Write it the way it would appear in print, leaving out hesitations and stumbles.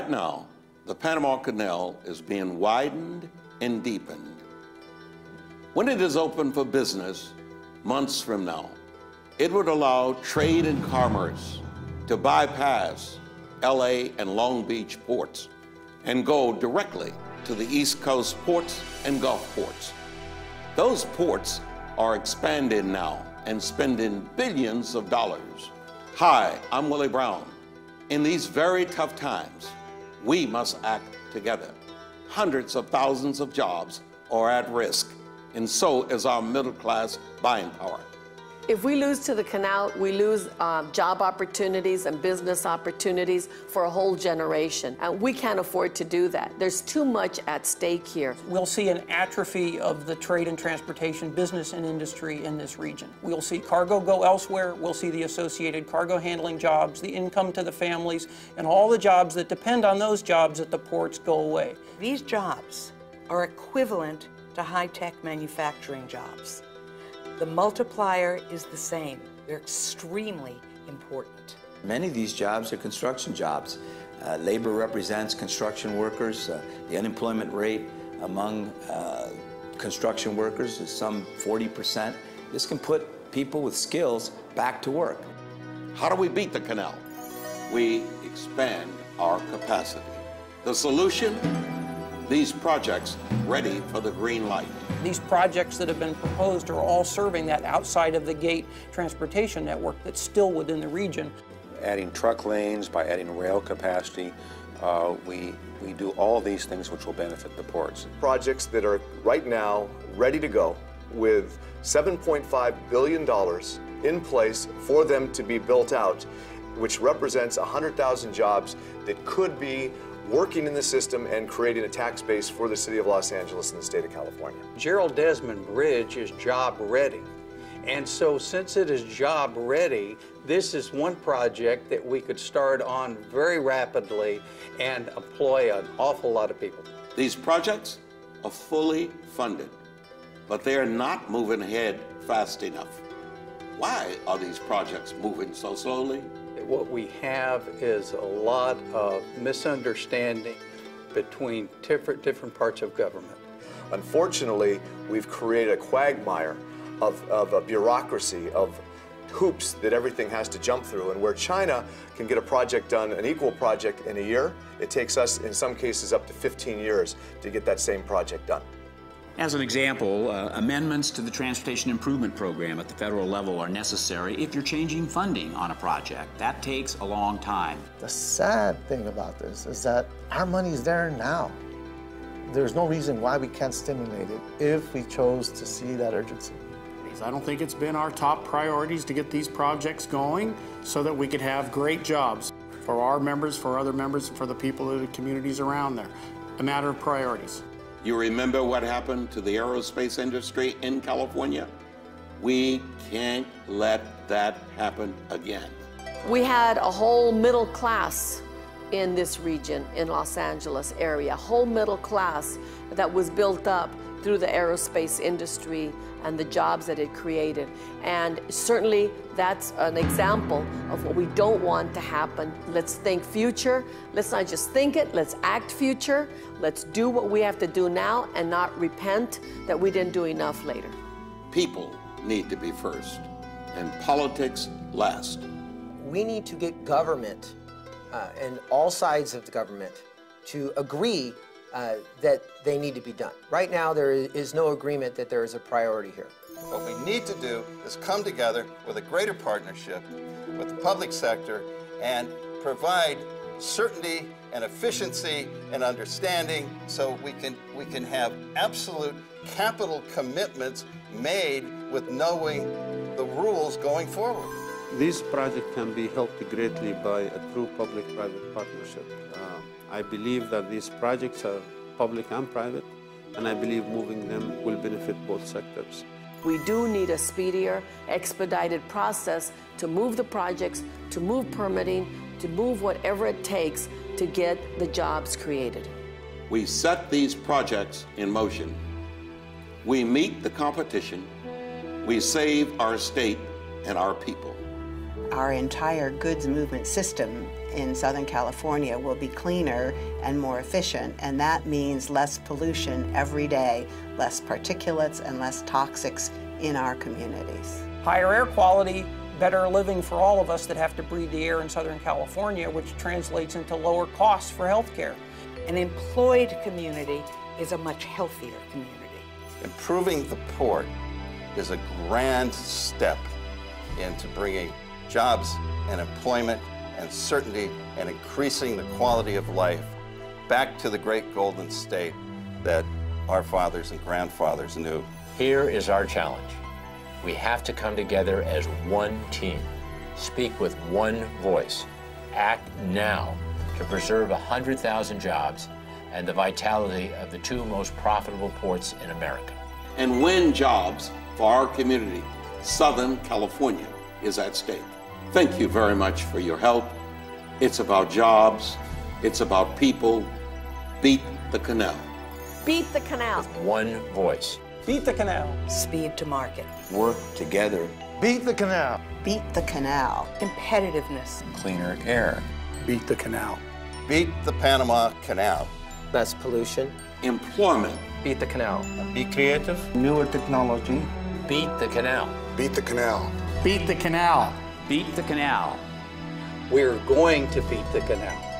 Right now, the Panama Canal is being widened and deepened. When it is open for business months from now, it would allow trade and commerce to bypass LA and Long Beach ports and go directly to the East Coast ports and Gulf ports. Those ports are expanding now and spending billions of dollars. Hi, I'm Willie Brown. In these very tough times, we must act together. Hundreds of thousands of jobs are at risk, and so is our middle class buying power. If we lose to the canal, we lose job opportunities and business opportunities for a whole generation. And we can't afford to do that. There's too much at stake here. We'll see an atrophy of the trade and transportation business and industry in this region. We'll see cargo go elsewhere. We'll see the associated cargo handling jobs, the income to the families, and all the jobs that depend on those jobs at the ports go away. These jobs are equivalent to high-tech manufacturing jobs. The multiplier is the same. They're extremely important. Many of these jobs are construction jobs. Labor represents construction workers. The unemployment rate among construction workers is some 40%. This can put people with skills back to work. How do we beat the canal? We expand our capacity. The solution? These projects ready for the green light. These projects that have been proposed are all serving that outside of the gate transportation network that's still within the region. Adding truck lanes, by adding rail capacity, we do all these things which will benefit the ports. Projects that are right now ready to go with $7.5 billion in place for them to be built out, which represents 100,000 jobs that could be working in the system and creating a tax base for the city of Los Angeles and the state of California. Gerald Desmond Bridge is job ready. And so since it is job ready, this is one project that we could start on very rapidly and employ an awful lot of people. These projects are fully funded, but they are not moving ahead fast enough. Why are these projects moving so slowly? What we have is a lot of misunderstanding between different parts of government. Unfortunately, we've created a quagmire of a bureaucracy, of hoops that everything has to jump through. And where China can get a project done, an equal project, in a year, it takes us, in some cases, up to 15 years to get that same project done. As an example, amendments to the Transportation Improvement Program at the federal level are necessary if you're changing funding on a project. That takes a long time. The sad thing about this is that our money's there now. There's no reason why we can't stimulate it if we chose to see that urgency. I don't think it's been our top priorities to get these projects going so that we could have great jobs for our members, for other members, and for the people of the communities around there. A matter of priorities. You remember what happened to the aerospace industry in California? We can't let that happen again. We had a whole middle class in this region, in Los Angeles area, a whole middle class that was built up through the aerospace industry and the jobs that it created. And certainly that's an example of what we don't want to happen. Let's think future. Let's not just think it, let's act future. Let's do what we have to do now and not repent that we didn't do enough later. People need to be first, and politics last. We need to get government and all sides of the government to agree that they need to be done. Right now, there is no agreement that there is a priority here. What we need to do is come together with a greater partnership with the public sector and provide certainty and efficiency and understanding so we can have absolute capital commitments made with knowing the rules going forward. This project can be helped greatly by a true public-private partnership. I believe that these projects are public and private, and I believe moving them will benefit both sectors. We do need a speedier, expedited process to move the projects, to move permitting, to move whatever it takes to get the jobs created. We set these projects in motion. We meet the competition. We save our state and our people. Our entire goods movement system in Southern California will be cleaner and more efficient, and that means less pollution every day, less particulates and less toxics in our communities. Higher air quality, better living for all of us that have to breathe the air in Southern California, which translates into lower costs for health care. An employed community is a much healthier community. Improving the port is a grand step into bringing jobs and employment and certainty and increasing the quality of life back to the great Golden State that our fathers and grandfathers knew. Here is our challenge. We have to come together as one team, speak with one voice, act now to preserve 100,000 jobs and the vitality of the two most profitable ports in America. And win jobs for our community. Southern California is at stake. Thank you very much for your help. It's about jobs. It's about people. Beat the canal. Beat the canal. One voice. Beat the canal. Speed to market. Work together. Beat the canal. Beat the canal. Competitiveness. Cleaner air. Beat the canal. Beat the Panama Canal. Less pollution. Employment. Beat the canal. Be creative. Newer technology. Beat the canal. Beat the canal. Beat the canal. Beat the canal. We're going to beat the canal.